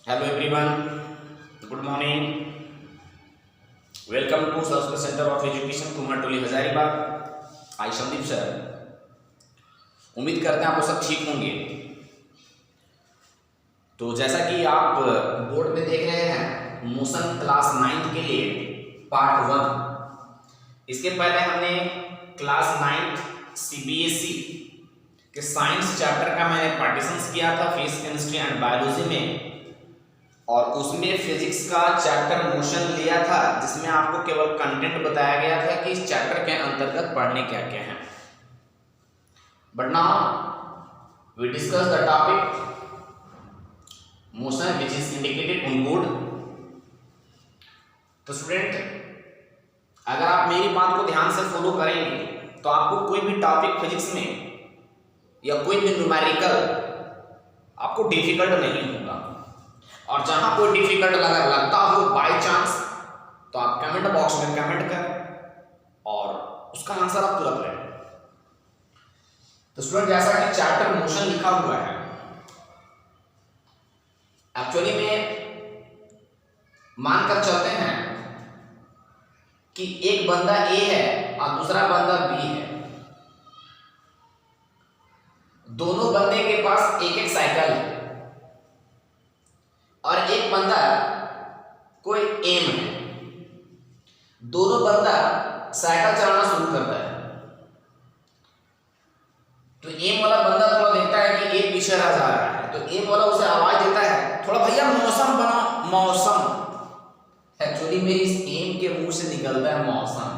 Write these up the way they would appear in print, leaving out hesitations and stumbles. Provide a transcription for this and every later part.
Hello everyone, good morning. Welcome to Sanskrit Center of Education, Kumartoli Hazaribagh. I Sandeep sir. उम्मीद करते हैं आप सब ठीक होंगे। तो जैसा कि आप बोर्ड में देख रहे हैं, मोशन क्लास 9 के लिए पार्ट 1। इसके पहले हमने क्लास 9 सीबीएसई के साइंस चैप्टर का मैंने पार्टीशंस किया था फिजिक्स, केमिस्ट्री एंड बायोलॉजी में, और उसमें फिजिक्स का चैप्टर मोशन लिया था, जिसमें आपको केवल कंटेंट बताया गया था कि इस चैप्टर के अंतर्गत पढ़ने क्या क्या है। But now we discuss the topic motion which is indicated on board. तो स्टूडेंट, अगर आप मेरी बात को ध्यान से फॉलो करेंगे तो आपको कोई भी टॉपिक फिजिक्स में या कोई भी न्यूमेरिकल आपको डिफिकल्ट नहीं होगा। और जहां कोई डिफिकल्ट लगता हो बाय चांस, तो आप कमेंट बॉक्स में कमेंट करें और उसका आंसर आप तुरंत लें। तो स्टूडेंट, जैसा कि चैप्टर मोशन लिखा हुआ है, एक्चुअली में मानकर चलते हैं कि एक बंदा ए है और दूसरा बंदा बी है। दोनों बंदे के पास एक एक साइकिल है और एक बंदा कोई एम है। दोनों बंदा साइकिल चलाना शुरू करता है, तो एम वाला बंदा थोड़ा देखता है कि एक पीछे रह जा रहा है, तो एम वाला उसे आवाज देता है, थोड़ा भैया मौसम बना, मौसम। एक्चुअली में इस एम के मुंह से निकलता है मौसम,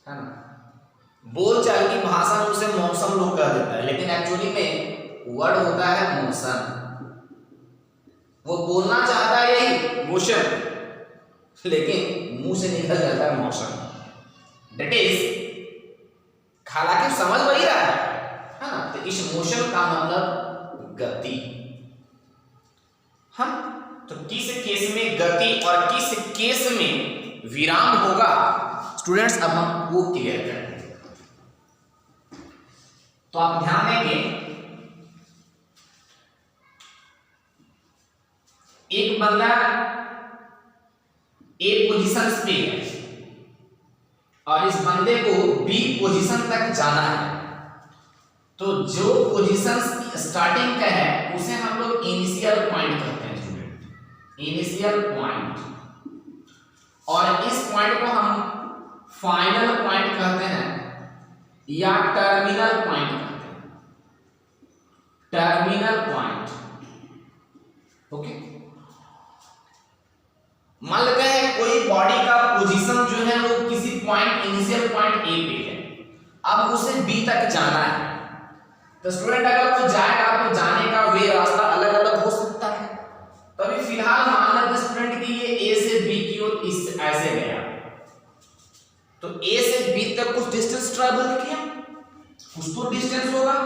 है ना। बोलचाल की भाषा में उसे मौसम लोग कह देता है, लेकिन एक्चुअली में वर्ड होता है मोशन। वो बोलना चाहता है यही मोशन, लेकिन मुंह से निकल जाता है मोशन। दैट इज, हालांकि समझ वही रहा है ना। तो इस मोशन का मतलब गति। हम तो किस केस में गति और किस केस में विराम होगा स्टूडेंट्स, अब हम वो क्लियर करेंगे। तो आप ध्यान देंगे, एक बंदा ए पोजीशन पे है और इस बंदे को बी पोजीशन तक जाना है। तो जो पोजीशन स्टार्टिंग का है उसे हम लोग इनिशियल पॉइंट कहते हैं स्टूडेंट, इनिशियल पॉइंट। और इस पॉइंट को हम फाइनल पॉइंट कहते हैं या टर्मिनल पॉइंट कहते हैं, टर्मिनल पॉइंट। ओके, मान लेते हैं कोई बॉडी का पोजीशन जो है वो किसी पॉइंट, इनिशियल पॉइंट ए पे है, अब उसे बी तक जाना है। तो स्टूडेंट, अगर वो जाएगा तो जाने का वे रास्ता अलग अलग हो सकता है। तो अभी फिलहाल मान लेते स्टूडेंट कि ये ए से बी की ओर इस ऐसे गया, तो ए से बी तक कुछ डिस्टेंस ट्रैवल किया, कुछ तो डिस्टेंस होगा।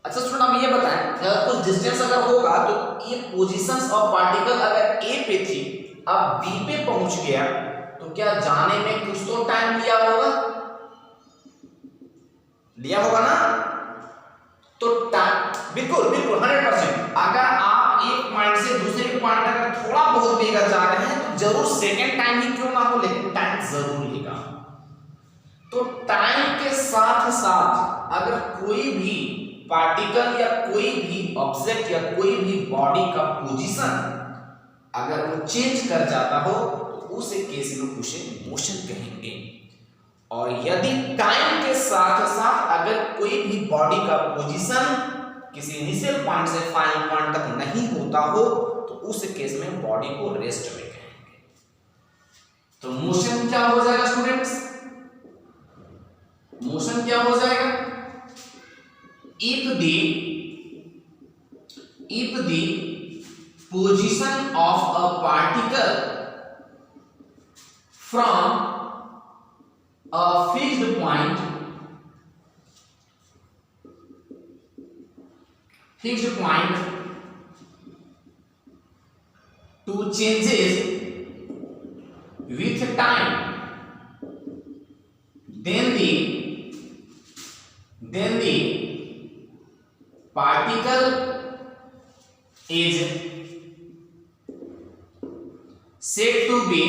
अच्छा स्टूडेंट, आप ये बताएं, अगर कुछ डिस्टेंस अगर होगा तो ये पोजीशंस ऑफ पार्टिकल अगर ए पे थी, अब बी पे पहुंच गया, तो क्या जाने में कुछ तो टाइम लिया होगा, लिया होगा ना। तो टाइम बिल्कुल बिल्कुल 100%। अगर आप एक पॉइंट से दूसरे पॉइंट तक थोड़ा बहुत भी अगर जा रहे हैं तो जरूर सेकेंड टाइम ही क्यों ना हो, लेकिन टाइम जरूर लेगा। तो टाइम के साथ साथ अगर कोई भी पार्टिकल या कोई भी ऑब्जेक्ट या कोई भी बॉडी का पोजीशन अगर वो चेंज कर जाता हो तो उस केस में उसे मोशन कहेंगे। और यदि टाइम के साथ साथ अगर कोई भी बॉडी का पोजीशन किसी इनिशियल पॉइंट से फाइनल पॉइंट तक नहीं होता हो तो उस केस में बॉडी को रेस्ट में कहेंगे। तो मोशन क्या हो जाएगा स्टूडेंट्स, मोशन क्या हो जाएगा, if the position of a particle from a fixed point to changes with time, then the particle is said to be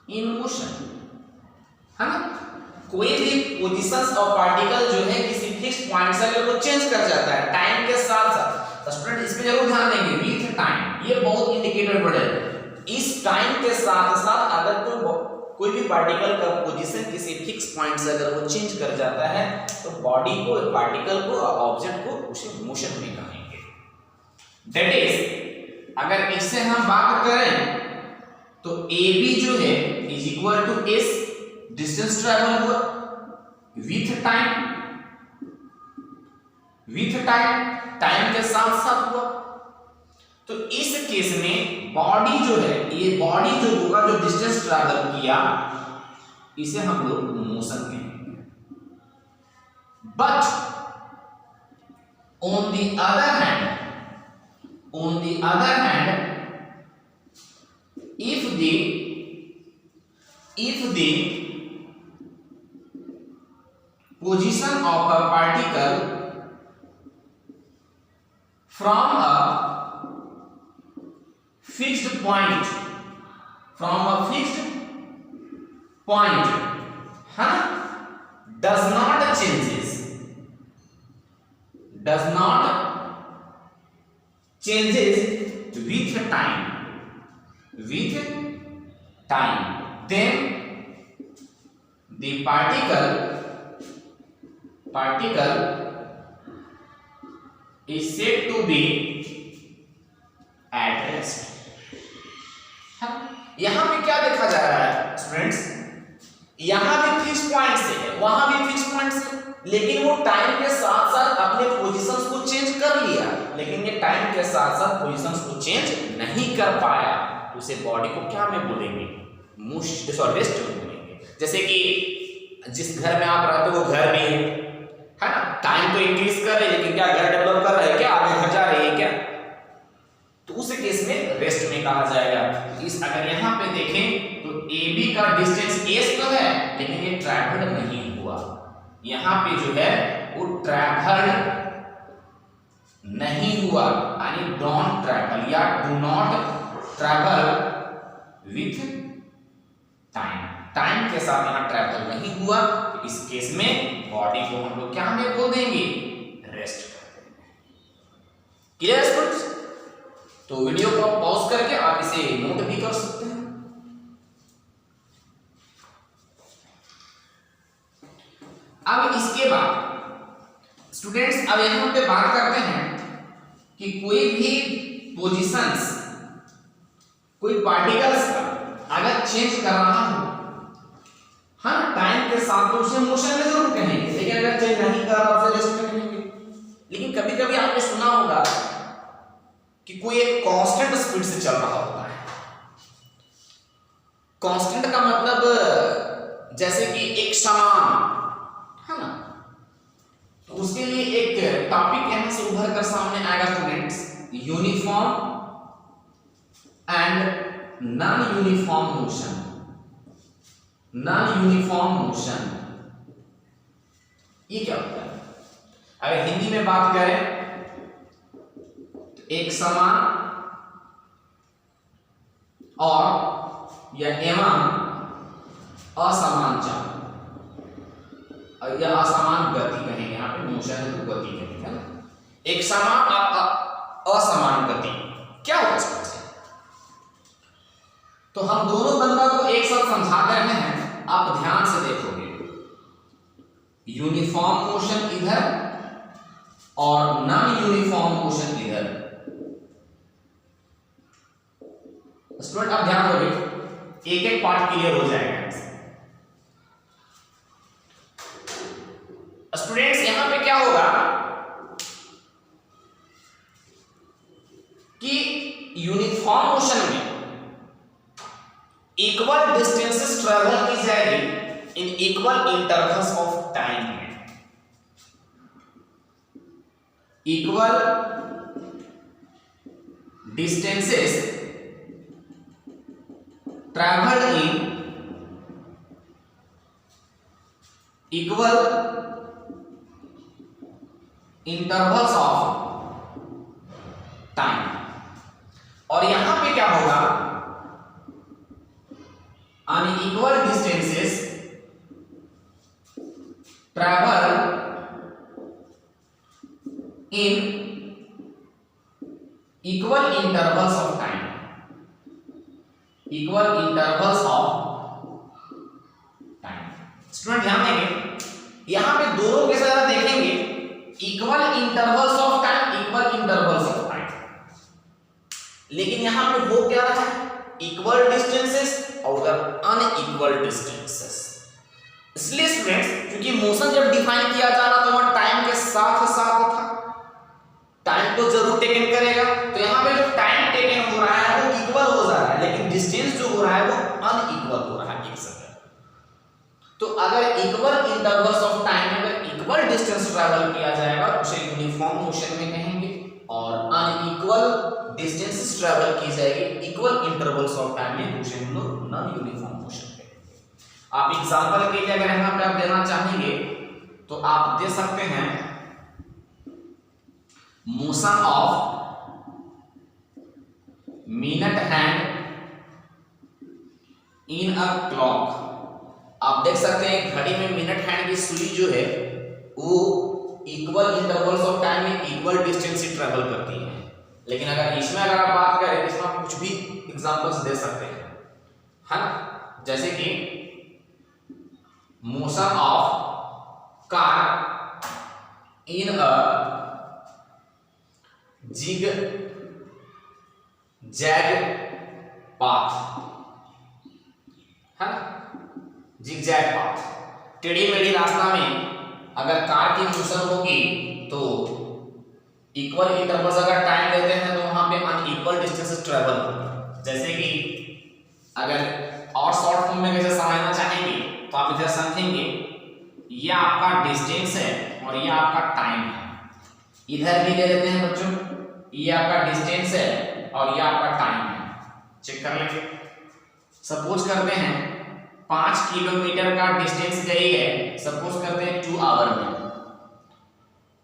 in motion, है ना। कोई भी पोजीशंस और पार्टिकल जो है किसी फिक्स पॉइंट से अगर वो चेंज कर जाता है टाइम के साथ साथ, तो स्टूडेंट इस पे जरूर ध्यान देंगे विथ टाइम, ये बहुत इंडिकेटर पड़े। इस टाइम के साथ साथ अगर कोई भी पार्टिकल का पोजीशन किसी फिक्स पॉइंट से अगर वो चेंज कर जाता है तो बॉडी को, पार्टिकल को, ऑब्जेक्ट को उसे मोशन में कहेंगे। दैट इज अगर इससे हम बात करें तो AB जो है is equal to S, distance travel हुआ विथ टाइम, टाइम के साथ साथ हुआ। तो इस केस में बॉडी जो है, ये बॉडी जो होगा जो डिस्टेंस ट्रैवल किया, इसे हम लोग मोशन कहेंगे। But on the other hand if the position of a particle from a fixed point, does not changes with time, then the particle is said to be at rest। यहां पे क्या देखा जा रहा है स्टूडेंट्स, यहां भी फिक्स पॉइंट से है, वहां भी फिक्स पॉइंट से, लेकिन वो टाइम के साथ साथ अपने पोजीशंस को चेंज कर लिया, लेकिन ये टाइम के साथ साथ पोजीशंस को चेंज नहीं कर पाया, तो उसे बॉडी को क्या में बोलेंगे, रेस्ट में बोलेंगे। जैसे कि जिस घर में आप रहते हो वो घर भी है ना, टाइम तो इंक्रीज कर रहे हैं लेकिन क्या घर डेवलप कर रहे हैं, क्या आगे घर जा रही है क्या, तो उस केस में रेस्ट में कहा जाएगा। इस अगर यहाँ पे देखें तो AB का डिस्टेंस S तो है लेकिन ये ट्रैवल नहीं हुआ, यहाँ पे जो है वो ट्रैवल नहीं हुआ, यानी डोंट ट्रैवल या do not travel with time के साथ यहाँ ट्रैवल नहीं हुआ, तो इस केस में बॉडी को हम लोग क्या में बोल देंगे, रेस्ट कर देंगे। Clear students? तो वीडियो को पॉज करके आप इसे नोट भी कर सकते हैं। अब इसके बाद स्टूडेंट्स अब यहां पे बात करते हैं कि कोई भी पोजीशंस, कोई पार्टिकल्स का अगर चेंज कर रहा हो, हाँ टाइम के साथ तो उसे मोशन में जरूर कहेंगे, लेकिन अगर चेंज नहीं कर रहा उसे रेस्ट में कहेंगे। लेकिन कभी कभी आपने सुना होगा कि कोई एक कांस्टेंट स्पीड से चल रहा होता है। कांस्टेंट का मतलब जैसे कि एक समान, है ना, तो उसके लिए एक टॉपिक यहां से उभर कर सामने आएगा students, uniform and non uniform motion. ये क्या होता है? अगर हिंदी में बात करें एक समान और या एवं असमान चाल या असमान गति कहेंगे, यहाँ पे मोशन है तो गति कहेंगे, है ना। एक समान और असमान गति क्या होता है? तो हम दोनों बंदा को एक साथ समझा रहे हैं, आप ध्यान से देखोगे, यूनिफॉर्म मोशन इधर और नॉन यूनिफॉर्म मोशन इधर। स्टूडेंट आप ध्यान दोगे, एक एक पार्ट क्लियर हो जाएगा। स्टूडेंट्स यहां पे क्या होगा कि यूनिफॉर्म मोशन में इक्वल डिस्टेंसेस ट्रेवल की जाएगी in equal intervals of time में। Equal distances traveled in equal intervals of time. और यहां पे क्या होगा, unequal distances travel in equal intervals of time, equal intervals of time. Student ध्यान देंगे, यहां पे दोनों के साथ देखेंगे equal intervals of time, equal intervals of time, लेकिन यहां पे हो क्या रहा है, इक्वल डिस्टेंसेस और उधर अनइक्वल डिस्टेंसेस। इसलिए स्टूडेंट्स क्योंकि मोशन जब डिफाइन किया जा रहा तो वहां टाइम के साथ साथ था, टाइम तो जरूर टेकन करेगा, तो यहां पे जो टाइम टेकन हो रहा है वो इक्वल हो जा रहा है, लेकिन डिस्टेंस जो हो रहा है वो अनइक्वल हो रहा है एक जगह। तो अगर इक्वल इंटरवल्स ऑफ टाइम में अगर इक्वल डिस्टेंस ट्रैवल किया जाएगा उसे यूनिफॉर्म मोशन में कहेंगे, और अनइक्वल डिस्टेंसेस ट्रैवल की जाएगी इक्वल इंटरवल्स ऑफ टाइम में, उसे हम लोग नॉन यूनिफॉर्म मोशन कहेंगे। आप एग्जांपल के लिए अगर यहां पे आप देना चाहेंगे तो आप दे सकते हैं motion of minute hand in a clock. आप देख सकते हैं घड़ी में मिनट हैंड की सुई जो है वो इक्वल इंटरवल्स ऑफ टाइम में इक्वल डिस्टेंस से ट्रैवल करती है, लेकिन अगर इसमें अगर आप बात करें इसमें आप कुछ भी एग्जांपल्स दे सकते हैं, है ना, जैसे कि motion of car in a zig zag path, है ना, जिग जैग पाथ, टेढ़ी मेढ़ी रास्ता में अगर कार की मोशन होगी तो इक्वल इंटरवल्स अगर टाइम लेते हैं तो वहां पे अनइक्वल डिस्टेंसेस ट्रैवल होगा। जैसे कि अगर और शॉर्ट फॉर्म में कैसे समझना चाहेंगे तो आप इधर समझेंगे ये आपका डिस्टेंस है और ये आपका टाइम है, इधर भी ले लेते हैं बच्चों, ये आपका डिस्टेंस है और ये आपका टाइम है। चेक कर लेंगे, सपोज करते हैं 5 किलोमीटर का डिस्टेंस गई है, सपोज करते हैं 2 आवर में,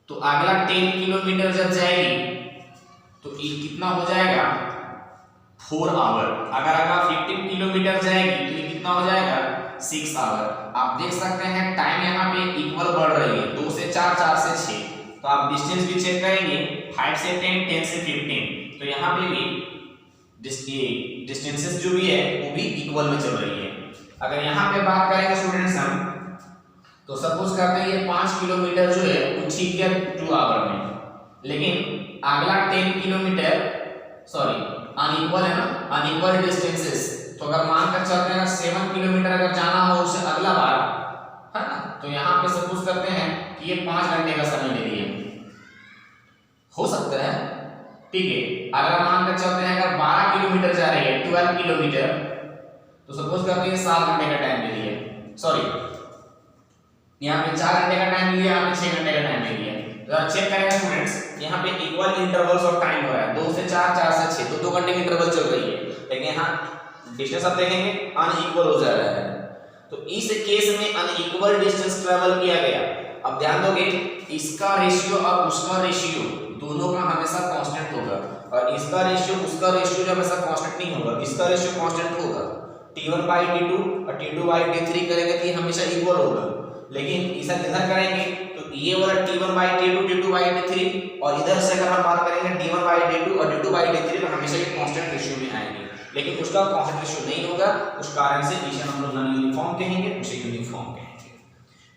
तो अगला 10 किलोमीटर जब जाएगी तो ये कितना हो जाएगा 4 आवर। अगर अगला 15 किलोमीटर जाएगी तो ये कितना हो जाएगा 6 आवर। आप देख सकते हैं टाइम यहाँ पे इक्वल बढ़ रही है, 2 से 4, 4 से 6, तो आप डिस्टेंस भी चेक करेंगे 5 से 10, 10 से 15, तो यहाँ पे भी डिस्टेंसेस जो भी है वो भी इक्वल में चल रही है। अगर यहाँ पे बात करेंगे स्टूडेंट्स हम, तो सपोज करते हैं ये 5 किलोमीटर जो है वो ठीक है 2 आवर में, लेकिन अगला 10 किलोमीटर सॉरी अनइक्वल है ना, अनइक्वल डिस्टेंसेस, तो अगर मानकर चलते हैं 7 किलोमीटर अगर जाना हो उससे अगला बार, है ना, तो यहाँ पे सपोज करते हैं कि ये 5 घंटे का समय ले लिए, हो सकता है, ठीक है। अगर मानकर चलते हैं अगर 12 किलोमीटर जा रही है 12 किलोमीटर, तो सपोज करते हैं 7 घंटे का टाइम ले लिए, सॉरी यहाँ पे 4 घंटे का टाइम लिया, यहाँ पे 6 घंटे का टाइम ले लिया। तो चेक करेंगे स्टूडेंट्स, यहाँ पे इक्वल इंटरवल्स ऑफ टाइम हो रहा है, 2 से 4, 4 से 6, तो 2 घंटे की इंटरवल चल रही है, लेकिन यहाँ डिस्टेंस आप देखेंगे अनइक्वल हो जा रहा है, तो इस केस में अनइक्वल डिस्टेंस ट्रैवल किया गया। अब ध्यान दोगे इसका रेशियो और उसका रेशियो दोनों का हमेशा कांस्टेंट होगा, और इसका रेशियो उसका रेशियो जो हमेशा कांस्टेंट नहीं होगा, इसका रेशियो कांस्टेंट होगा। T1/T2 और T2/T3 करेंगे तो ये हमेशा इक्वल होगा, लेकिन इसे इधर करेंगे तो ये वाला T1/T2 T2/T3, और इधर से अगर हम बात करेंगे D1/D2 और D2/D3 तो हमेशा ये कांस्टेंट रेशियो में आएंगे, लेकिन उसका कांस्टेंट रेशियो नहीं होगा, उस कारण से इसे हम लोग नॉन यूनिफॉर्म कहेंगे, उसे यूनिफॉर्म कहेंगे।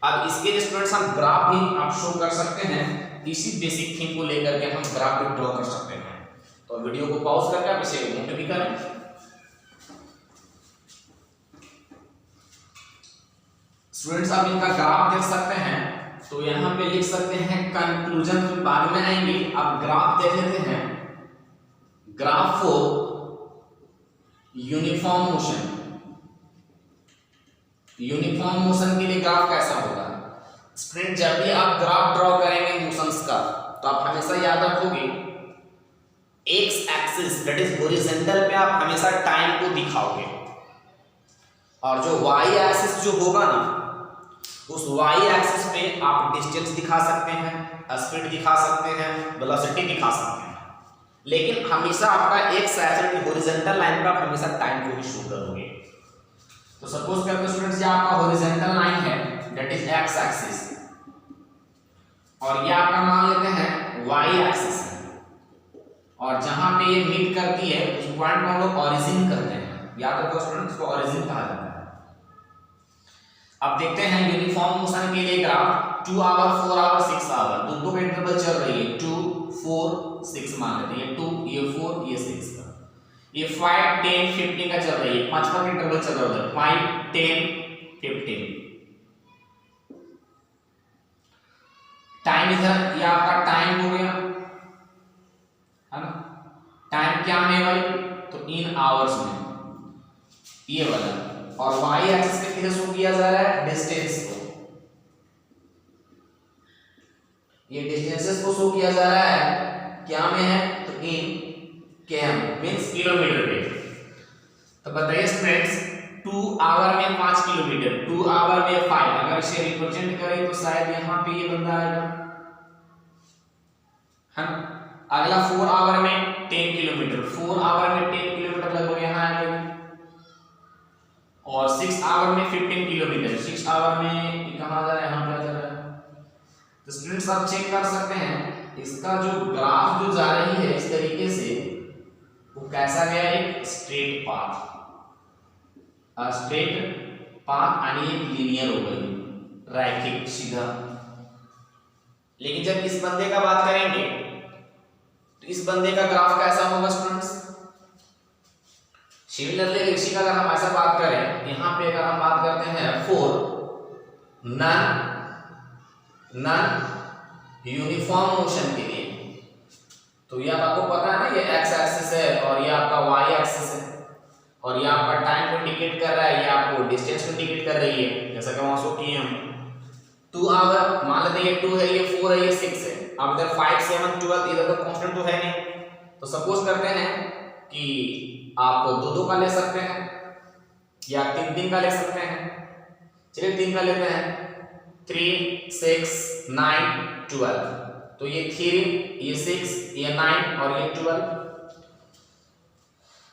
अब इसके लिए स्टूडेंट्स हम ग्राफ भी आप शो कर सकते हैं, इसी बेसिक थिंग को लेकर के हम ग्राफ भी ड्रॉ कर सकते हैं। तो वीडियो को पॉज करके आप इसे नोट भी करें। स्टूडेंट्स आप इनका ग्राफ देख सकते हैं, तो यहाँ पे लिख सकते हैं कंक्लूजन, फिर बाद में आएंगे। आप ग्राफ देख लेते हैं, graph for uniform motion, uniform motion के लिए ग्राफ कैसा होगा स्टूडेंट, जब भी आप ग्राफ ड्रॉ करेंगे मोशंस का तो आप हमेशा याद रखोगे x axis that is horizontal पे आप हमेशा टाइम को दिखाओगे, और जो वाई एक्सिस जो होगा ना उस वाई एक्सिस पे आप डिस्टेंस दिखा सकते हैं, स्पीड दिखा सकते हैं, वेलोसिटी दिखा सकते हैं, लेकिन हमेशा आपका एक साइड की हॉरिजॉन्टल लाइन पर आप हमेशा टाइम को ही शो करोगे। तो सपोज करते हैं स्टूडेंट्स, ये आपका हॉरिजॉन्टल लाइन है, दैट इज एक्स एक्सिस, और ये आपका मान लेते हैं वाई एक्सिस है, और जहां पे ये मीट करती है उस पॉइंट को हम लोग ओरिजिन कहते हैं। याद रखो स्टूडेंट्स, इसको ओरिजिन कहा जाता है। अब देखते हैं यूनिफॉर्म मोशन के लिए ग्राफ 2 आवर 4 आवर 6 आवर दोनों का इंटरवल चल रही है 2 4 6 मान लेते हैं, ये 2 ये 4 ये 6 का, ये 5 10 15 का चल रही है, 5 का इंटरवल चल रहा है 5 10 15। टाइम इधर ये आपका टाइम हो गया है ना, टाइम क्या में भाई, तो इन आवर्स में ये वाला, और वाई एक्सिस पे किसे शो किया जा रहा है, डिस्टेंस को, ये डिस्टेंसेस को शो किया जा रहा है क्या में है, तो इन केएम मींस किलोमीटर पे। तो बताइए स्टूडेंट्स, 2 आवर में 5 किलोमीटर, 2 आवर में 5, अगर इसे रिप्रेजेंट करें तो शायद यहां पे ये बंदा आएगा है। अगला 4 आवर में 10 किलोमीटर, 4 आवर में 10 किलोमीटर लगभग यहां आएगा, और 6 आवर में 15 किलोमीटर, 6 आवर में कहां जा रहा है, यहां पे जा रहा है। तो स्टूडेंट्स आप चेक कर सकते हैं इसका जो ग्राफ जो जा रही है इस तरीके से, वो कैसा गया, एक स्ट्रेट पाथ, स्ट्रेट पाथ यानी एक लीनियर हो गई, रैखिक सीधा। लेकिन जब इस बंदे का बात करेंगे तो इस बंदे का ग्राफ कैसा होगा स्टूडेंट्स, सिमिलरली इसी का अगर हम ऐसा बात करें, यहां पे अगर हम बात करते हैं 4 नन यूनिफॉर्म मोशन के लिए, तो ये आपको पता है ना, ये एक्स एक्सिस है और ये आपका वाई एक्सिस है, और ये आपका टाइम को इंडिकेट कर रहा है, ये आपको डिस्टेंस को इंडिकेट कर रही है, जैसा कि वहां शो किए हम 2 आवर, मान लेते हैं ये 2 है, ये 4 है, ये 6 है। अब इधर 5 7 12 इधर तो कांस्टेंट तो है नहीं, तो सपोज करते हैं कि आप 2 का ले सकते हैं या 3 का ले सकते हैं। चलिए 3 का लेते हैं, 3 6 9 12, तो ये 3 ये 6 ये 9 और ये 12।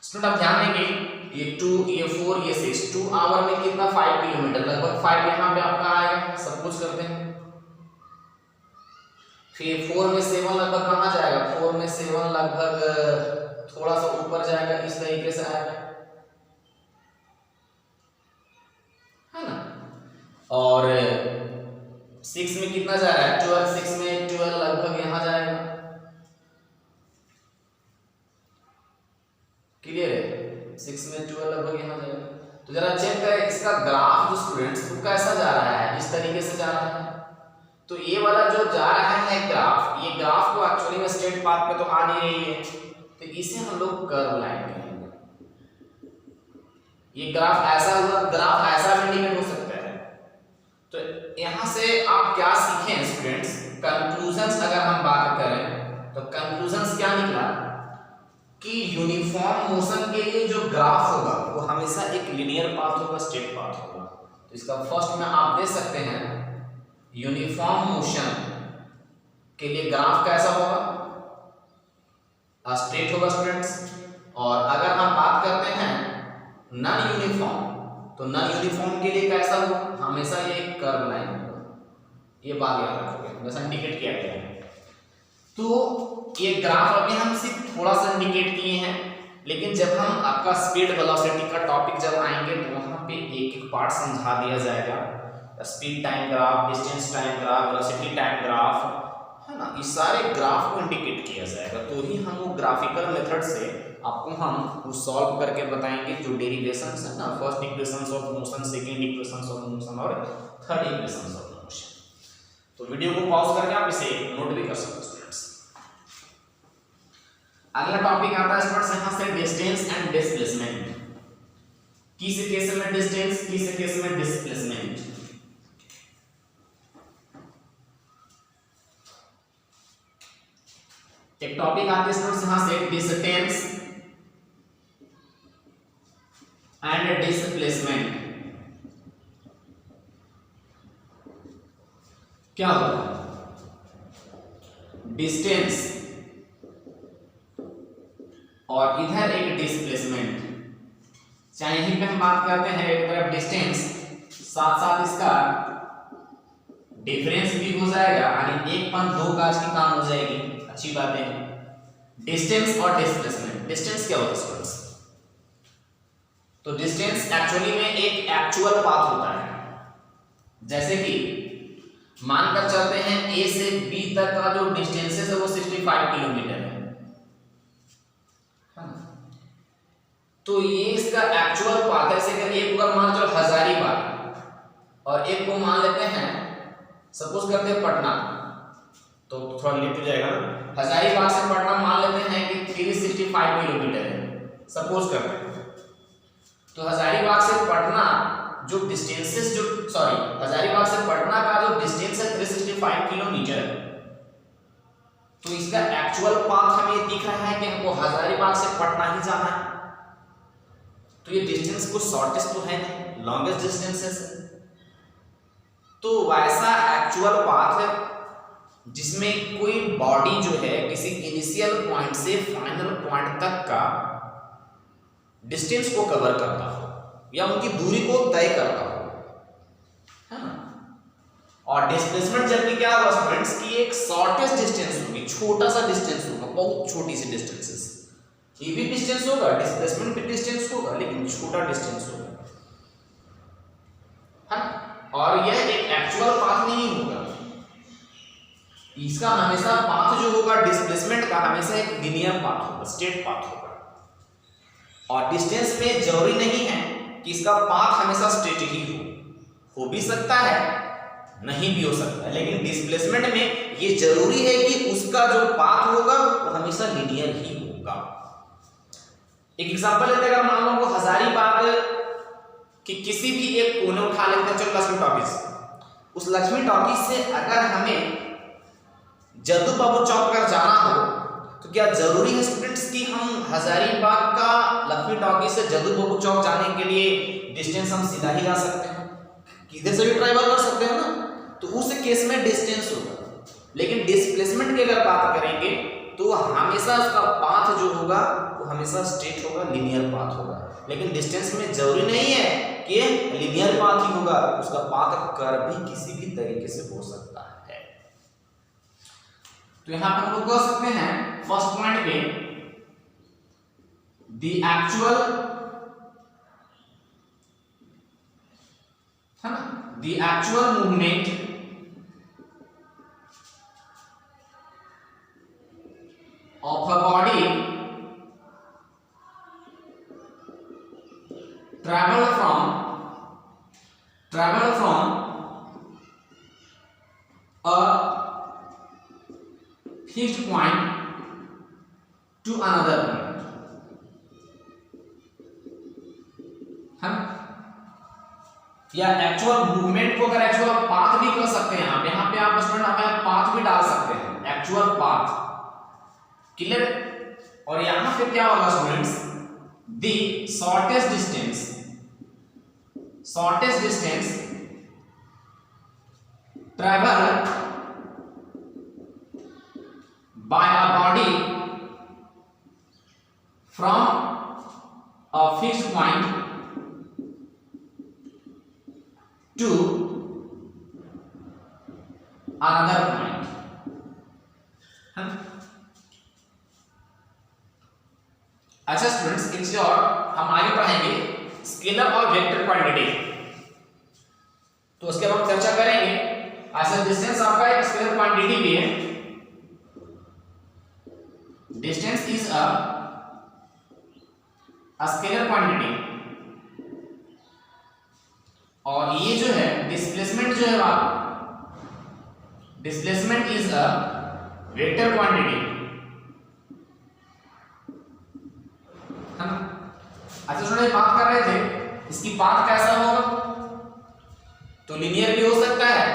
स्टूडेंट आप ध्यान देंगे, ये 2 ये 4 ये 6, 2 आवर में कितना 5 किलोमीटर, लगभग 5 यहाँ पे आपका आएगा, सब कुछ करते हैं। फिर 4 में 7 लगभग कहाँ जाएगा, 4 में 7 लगभग थोड़ा सा ऊपर जाएगा, इस तरीके से आएगा है ना। और 6 में कितना जा रहा है, 12, 6 में 12 लगभग यहाँ जाएगा, क्लियर है, 6 में 12 लगभग यहाँ जाएगा। तो जरा चेक करें इसका ग्राफ जो स्टूडेंट्स वो कैसा जा रहा है, इस तरीके से जा रहा है। तो ये वाला जो जा रहा है ग्राफ, ये ग्राफ को एक्चुअली में स्ट्रेट पाथ पे तो आ नहीं रही है, तो इसे हम लोग कर्व लाइन कहेंगे। ये ग्राफ ऐसा हुआ, ग्राफ ऐसा भी इंडिकेट हो सकता है। तो यहां से आप क्या सीखें स्टूडेंट्स, कंक्लूजन्स अगर हम बात करें तो कंक्लूजन्स क्या निकला कि यूनिफॉर्म मोशन के लिए जो ग्राफ होगा वो हमेशा एक लिनियर पाथ होगा, स्ट्रेट पाथ होगा। तो इसका फर्स्ट में आप दे सकते हैं, यूनिफॉर्म मोशन के लिए ग्राफ कैसा होगा, स्ट्रेट होगा स्टूडेंट्स। और अगर हम बात करते हैं नॉन यूनिफॉर्म, तो नॉन यूनिफॉर्म के लिए कैसा होगा, हमेशा ये कर्व लाइन होगा। ये बात याद रखोगे, जैसा इंडिकेट किया गया है। तो ये ग्राफ अभी हम सिर्फ थोड़ा सा इंडिकेट किए हैं, लेकिन जब हम आपका स्पीड वेलोसिटी का टॉपिक जब आएंगे तो वहां पे एक एक पार्ट समझा दिया जाएगा, speed time graph, distance time graph, velocity time graph, है ना। इस सारे ग्राफ को इंडिकेट किया जाएगा, तो ही हम वो ग्राफिकल मेथड से आपको हम वो सॉल्व करके बताएंगे जो डेरिवेशंस है ना, first equations of motion, second equations of motion और थर्ड इक्वेशंस ऑफ मोशन। तो वीडियो को पॉज करके आप इसे नोट भी कर सकते हैं स्टूडेंट्स। अगला टॉपिक आता है स्टूडेंट्स यहां से डिस्टेंस एंड डिस्प्लेसमेंट। किस केस में डिस्टेंस, किस केस में डिस्प्लेसमेंट। एक टॉपिक आते हैं स्टूडेंट्स यहां से डिस्टेंस एंड डिस्प्लेसमेंट। क्या होता है, डिस्टेंस और इधर एक डिस्प्लेसमेंट। चाहे यहीं पे हम बात करते हैं एक तरफ डिस्टेंस, साथ साथ इसका डिफरेंस भी हो जाएगा, यानी 1.2 काज की काम हो जाएगी। अच्छी बात है। डिस्टेंस और डिस्प्लेसमेंट। डिस्टेंस क्या होता है स्टूडेंट्स? तो डिस्टेंस एक्चुअली में एक एक्चुअल पाथ होता है। जैसे कि मानकर चलते हैं ए से बी तक का जो डिस्टेंस है वो 65 किलोमीटर है। तो ये इसका एक्चुअल पाथ है। जैसे एक को मान चलो हजारीबाग और एक को मान लेते हैं सपोज करते हैं पटना, तो थोड़ा लेट हो जाएगा। हजारीबाग से पटना मान लेते हैं कि 365 किलोमीटर है सपोज करते हैं। तो हजारीबाग से पटना जो डिस्टेंसेस हजारीबाग से पटना का जो डिस्टेंस है 365 किलोमीटर, तो इसका एक्चुअल पाथ हमें दिख रहा है कि हमको हजारीबाग से पटना ही जाना है। तो ये डिस्टेंस कुछ शॉर्टेस्ट तो है नहीं, लॉन्गेस्ट डिस्टेंसेस है। तो वैसा एक्चुअल पाथ है जिसमें कोई बॉडी जो है किसी इनिशियल पॉइंट से फाइनल पॉइंट तक का डिस्टेंस को कवर करता हो या उनकी दूरी को तय करता हो, है ना। और डिस्प्लेसमेंट जबकि क्या होगा स्टूडेंट्स की एक शॉर्टेस्ट डिस्टेंस होगी, छोटा सा डिस्टेंस होगा, बहुत छोटी सी डिस्टेंसेस। ये भी डिस्टेंस होगा, डिस्प्लेसमेंट भी डिस्टेंस होगा, लेकिन छोटा डिस्टेंस होगा, है ना। और यह एक एक्चुअल पाथ नहीं होगा, इसका हमेशा पाथ जो होगा डिस्प्लेसमेंट का हमेशा एक लीनियर पाथ होगा, स्ट्रेट पाथ होगा। और डिस्टेंस में जरूरी नहीं है कि इसका पाथ हमेशा स्ट्रेट ही हो भी सकता है, नहीं भी हो सकता है। लेकिन डिस्प्लेसमेंट में ये जरूरी है कि उसका जो पाथ होगा वो हमेशा लीनियर ही होगा। एक एग्जांपल लेते हैं, अगर मान लो वो हजारीबाग कि किसी भी एक कोने उठा लेते हैं, चलो लक्ष्मी टॉकीज, उस लक्ष्मी टॉकीज से अगर हमें जद्दू बाबू चौक पर जाना हो तो क्या जरूरी है स्टूडेंट्स कि हम हजारीबाग का लक्ष्मी टॉकीज से जद्दू बाबू चौक जाने के लिए डिस्टेंस हम सीधा ही जा सकते हैं, किधर से भी ट्रैवल कर सकते हैं ना। तो उस केस में डिस्टेंस होगा। लेकिन डिस्प्लेसमेंट की अगर बात करेंगे तो हमेशा उसका पाथ जो होगा वो हमेशा स्ट्रेट होगा, लीनियर पाथ होगा। लेकिन डिस्टेंस में जरूरी नहीं है कि लीनियर पाथ ही होगा, उसका पाथ कर्व भी किसी भी तरीके से हो सकता है। तो यहां पर हम लोग कह सकते हैं फर्स्ट पॉइंट पे द एक्चुअल, है ना, the actual movement of a body travel from a fixed point to another point, है ना। या एक्चुअल मूवमेंट को अगर एक्चुअल पाथ भी कर सकते हैं, यहाँ पे आप स्टूडेंट हमें पाथ भी डाल सकते हैं, एक्चुअल पाथ, क्लियर। और यहां पे क्या होगा students, the shortest distance travel by a body from a fixed point two another point, है। अच्छा स्टूडेंट्स, एक चीज और हम आगे पढ़ेंगे स्केलर और वेक्टर क्वांटिटी, तो उसके बाद हम चर्चा करेंगे। ऐसा डिस्टेंस आपका एक स्केलर क्वांटिटी भी है। Distance is a scalar quantity, और ये जो है डिस्प्लेसमेंट जो है आप, displacement is a vector quantity, है ना। अच्छा स्टूडेंट, बात कर रहे थे इसकी पाथ कैसा होगा, तो लीनियर भी हो सकता है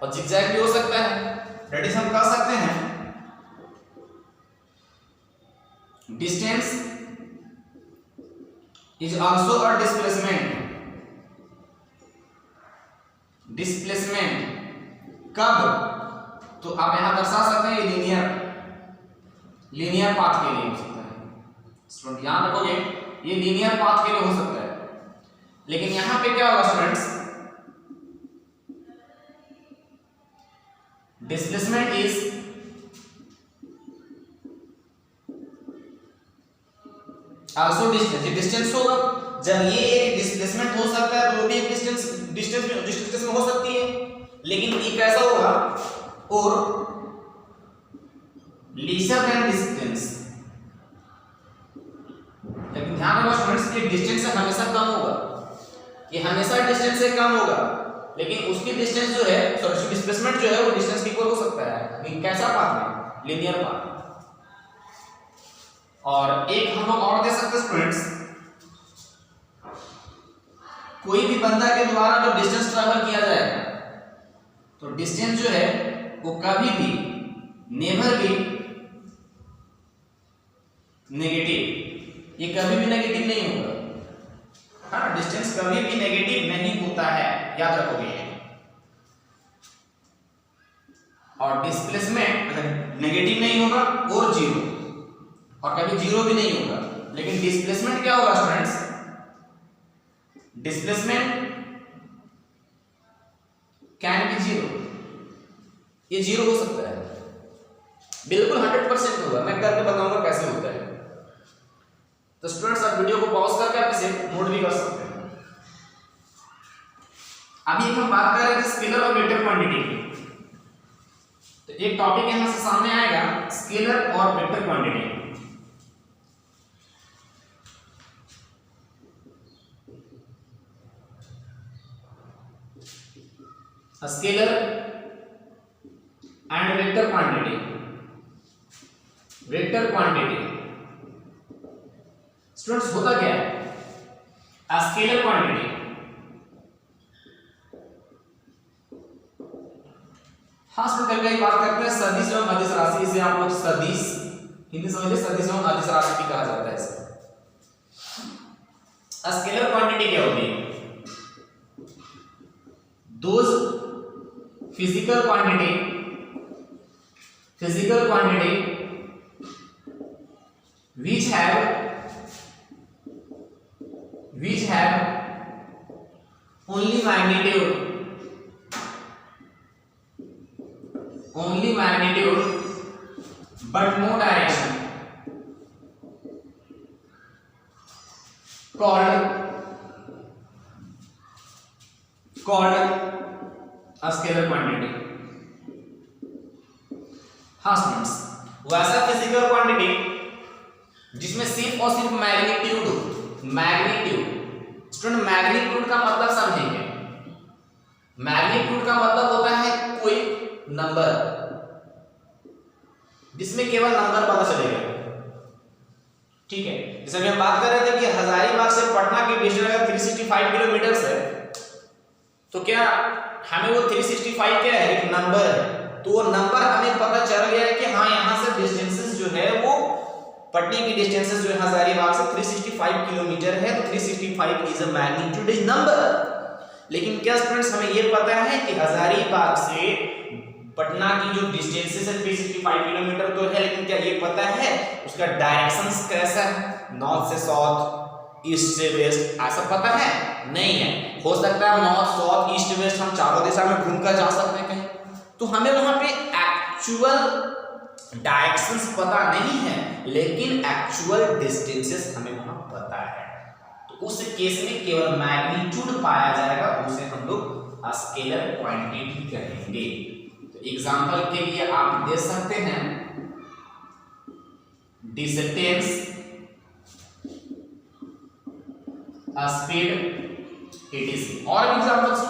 और जिगजैग भी हो सकता है। दैट इज हम कह सकते हैं distance is also a displacement कब? तो आप यहां दर्शा सकते हैं ये लीनियर पाथ के लिए हो सकता है। स्टूडेंट ध्यान रखोगे, ये लीनियर पाथ के लिए हो सकता है। लेकिन यहां पे क्या होगा students, displacement is also distance. ये डिस्टेंस होगा। जब ये एक डिस्प्लेसमेंट हो सकता है तो वो भी एक डिस्टेंस में हो सकती है, लेकिन ये कैसा होगा, और लेसर देन डिस्टेंस। लेकिन ध्यान रखो स्टूडेंट्स, ये डिस्टेंस से हमेशा कम होगा, ये हमेशा डिस्टेंस से कम होगा, लेकिन उसकी डिस्टेंस जो है, सॉरी डिस्प्लेसमेंट जो है वो डिस्टेंस के इक्वल हो सकता है। लेकिन कैसा पाथ में? Linear path. और एक हम लोग और दे सकते हैं स्टूडेंट्स, कोई भी बंदा के द्वारा जो डिस्टेंस ट्रैवल किया जाएगा तो डिस्टेंस जो है वो कभी भी नेवर भी नेगेटिव, ये कभी भी नेगेटिव नहीं होगा। हाँ, डिस्टेंस कभी भी नेगेटिव नहीं होता है, याद रखोगे। और डिस्प्लेसमेंट नेगेटिव नहीं होगा और जीरो, और कभी जीरो भी नहीं होगा। लेकिन डिस्प्लेसमेंट क्या होगा students, displacement can be zero, ये जीरो हो सकता है, बिल्कुल 100% होगा। मैं करके बताऊंगा कैसे होता है। तो स्टूडेंट्स आप वीडियो को पॉज करके आप इसे नोट भी कर सकते हैं। अभी हम बात कर रहे थे स्केलर और वेक्टर क्वांटिटी की। तो एक टॉपिक यहां से सामने आएगा, स्केलर और vector quantity. Scalar and vector quantity. Vector quantity students होता क्या है? स्केलर क्वांटिटी हाँ स्टूडेंट कई बात करते हैं सदिश एवं अदिश राशि, इसे आप लोग सदिश हिंदी समझिए, सदिश एवं अदिश राशि भी कहा जाता है इसे। स्केलर क्वांटिटी क्या होती है? Those physical quantity which have only magnitude but no direction called a scalar quantity। हाँ स्टूडेंट्स, वैसा फिजिकल क्वांटिटी जिसमें सिर्फ और सिर्फ मैग्नीट्यूड स्टूडेंट मैग्नीट्यूड का मतलब समझेंगे। मैग्नीट्यूड का मतलब होता है कोई नंबर जिसमें केवल नंबर पता चलेगा, ठीक है। जैसे हम बात कर रहे थे कि हजारीबाग से पटना की डिस्टेंस अगर 365 किलोमीटर है तो क्या हमें वो 365 क्या है, एक नंबर है। तो वो नंबर हमें पता चल गया है कि हाँ यहाँ से डिस्टेंसेस जो है वो पटने की डिस्टेंसेस जो है हजारीबाग से 365 किलोमीटर है। तो 365 is a magnitude is number. लेकिन क्या स्टूडेंट्स हमें ये पता है कि हजारीबाग से पटना की जो डिस्टेंसेस है 365 किलोमीटर तो है, लेकिन क्या ये पता है उसका डायरेक्शंस कैसा है, नॉर्थ से साउथ, ईस्ट से वेस्ट, ऐसा पता है? नहीं है। हो सकता है नॉर्थ साउथ ईस्ट वेस्ट हम चारों दिशा में घूमकर जा सकते हैं कहीं, तो हमें वहां पे एक्चुअल डायरेक्शंस पता नहीं है, लेकिन एक्चुअल डिस्टेंसेस हमें वहां पता है। तो उस केस में केवल मैग्नीट्यूड पाया जाएगा, उसे हम लोग स्केलर क्वांटिटी कहेंगे। तो एग्जांपल के लिए आप दे सकते हैं डिस्टेंस, स्पीड, etc। और एग्जांपल्स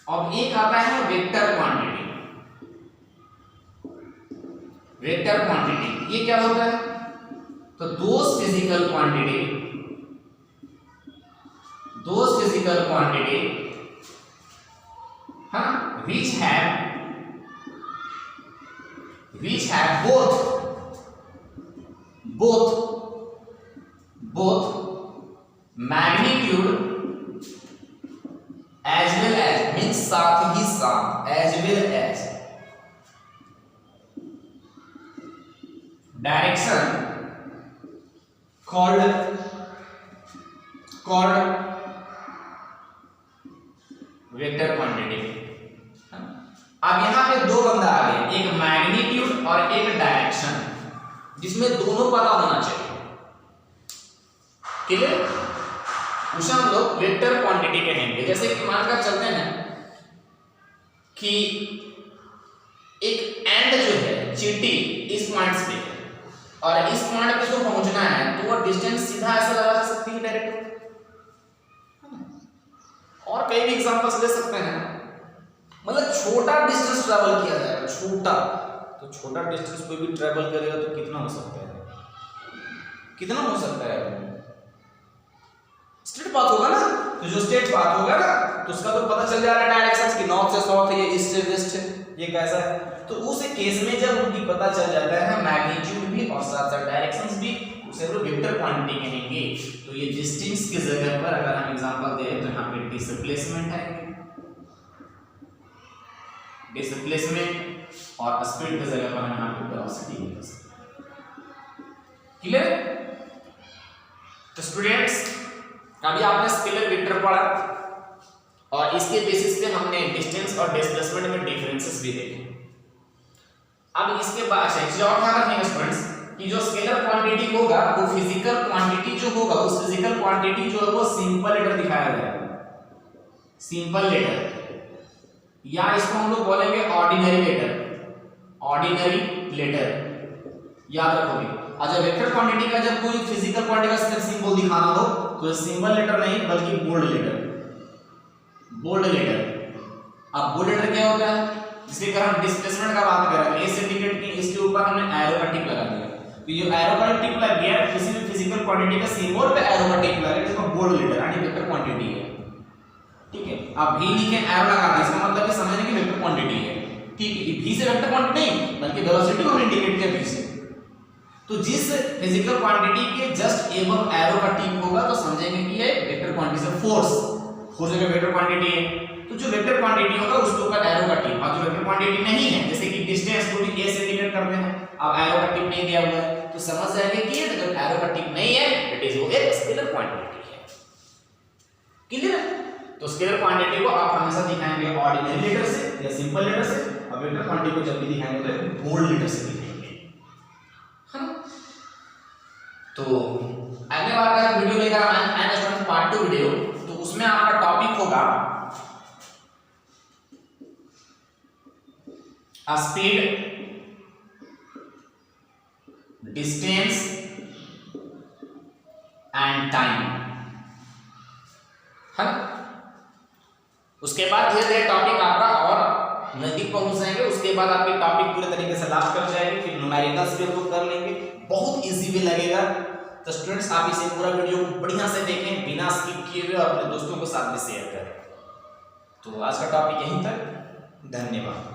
अब एक आता है वेक्टर क्वांटिटी। वेक्टर क्वांटिटी ये क्या होता है? तो दोज फिजिकल क्वांटिटी हाँ which have both magnitude as well as means साथ ही साथ डायरेक्शन called वेक्टर क्वांटिटी। अब यहां पे दो बंदा आ गए, एक मैग्नीट्यूड और एक डायरेक्शन, जिसमें दोनों पता होना चाहिए। क्लियर? उसे हम लोग वेक्टर क्वांटिटी कहेंगे। जैसे कि मानकर चलते हैं कि एक एंड जो है चींटी इस पॉइंट पे है और इस पॉइंट पे जो पहुंचना है तो वो डिस्टेंस सीधा ऐसे लगा जा सकती है डायरेक्ट। और कई भी एग्जांपल्स ले सकते हैं, मतलब छोटा डिस्टेंस ट्रैवल किया जाएगा, छोटा, तो छोटा डिस्टेंस कोई भी ट्रैवल करेगा तो कितना हो सकता है, कितना हो सकता है? स्ट्रेट पाथ होगा ना, तो जो स्ट्रेट पाथ होगा ना तो उसका तो पता चल जा रहा है डायरेक्शंस की, नॉर्थ से साउथ है, ये ईस्ट से वेस्ट है, ये कैसा है। तो उस केस में जब उनकी पता चल जाता है मैग्नीट्यूड भी और साथ साथ डायरेक्शंस भी, उसे हम वेक्टर क्वांटिटी कहेंगे। तो ये डिस्टेंस की जगह पर अगर हम एग्जांपल दें तो यहां पे डिस्प्लेसमेंट है, डिस्प्लेसमेंट, और स्पीड की जगह पर हम यहां पे वेलोसिटी लिख सकते हैं। क्लियर? तो स्टूडेंट्स अभी आपने स्केलर वेक्टर पढ़ा और इसके बेसिस पे हमने डिस्टेंस और डिस्प्लेसमेंट में डिफरेंसेस भी देखे। अब इसके बाद एक चीज और ध्यान रखिएगा स्टूडेंट्स कि जो स्केलर क्वांटिटी होगा वो फिजिकल क्वांटिटी जो होगा, उस फिजिकल क्वांटिटी जो है वो सिंपल लेटर दिखाया जाएगा, सिंपल लेटर, या इसको हम लोग बोलेंगे ऑर्डिनरी लेटर, ऑर्डिनरी लेटर, याद रखोगे। और जब वेक्टर क्वांटिटी का जब कोई फिजिकल क्वांटिटी का सिंबल दिखाना हो तो सिंबल लेटर नहीं बल्कि बोल्ड लेटर, बोल्ड लेटर। अब बोल्ड लेटर क्या होता है? जिसके कारण हम डिस्प्लेसमेंट का बात कर रहे हैं, ए से इंडिकेट की, इसके ऊपर हमने एरो का टिक लगा दिया, तो ये एरो का टिक लग गया, किसी भी फिजिकल क्वांटिटी का सिंबल पे एरो का टिक लगा, इसको बोल्ड लेटर यानी वेक्टर क्वांटिटी है। ठीक है, अब भी लिखे एरो लगा दिया, इसका मतलब है समझने की वेक्टर क्वांटिटी है। ठीक है, भी से वेक्टर क्वांटिटी नहीं बल्कि वेलोसिटी को हम इंडिकेट किया भी से। तो जिस फिजिकल क्वांटिटी के जस्ट एबव एरो का टिक होगा तो समझेंगे कि ये वेक्टर क्वांटिटी से फोर्स एक वेक्टर क्वांटिटी है। तो जो वेक्टर क्वांटिटी होगा उसके ऊपर एरो का टिक, और जो वेक्टर क्वांटिटी नहीं है जैसे कि डिस्टेंस को भी ए से इंडिकेट करते हैं, अब एरो का टिक नहीं दिया हुआ है तो समझ जाएंगे कि जब एरो का टिक नहीं है इट इज वो एक स्केलर क्वांटिटी है। क्लियर? तो स्केलर क्वांटिटी को आप हमेशा दिखाएंगे ऑर्डिनरी लेटर से या सिंपल लेटर से, और वेक्टर क्वांटिटी को जब भी दिखाएंगे तो बोल्ड लेटर से दिखाएंगे, है ना। तो अगले बार का वीडियो लेकर आए स्टूडेंट पार्ट 2 वीडियो, तो उसमें आपका टॉपिक होगा स्पीड, डिस्टेंस एंड टाइम, है ना। उसके बाद धीरे धीरे टॉपिक आपका और नजदीक पहुंच जाएंगे, उसके बाद आपके टॉपिक पूरे तरीके से लास्ट कर जाएंगे, फिर न्यूमेरिकल्स भी हम लोग कर लेंगे, बहुत इजी भी लगेगा। तो स्टूडेंट्स आप इसे पूरा वीडियो को बढ़िया से देखें, बिना स्किप किए हुए, और अपने दोस्तों के साथ भी शेयर करें। तो आज का टॉपिक यहीं तक, धन्यवाद।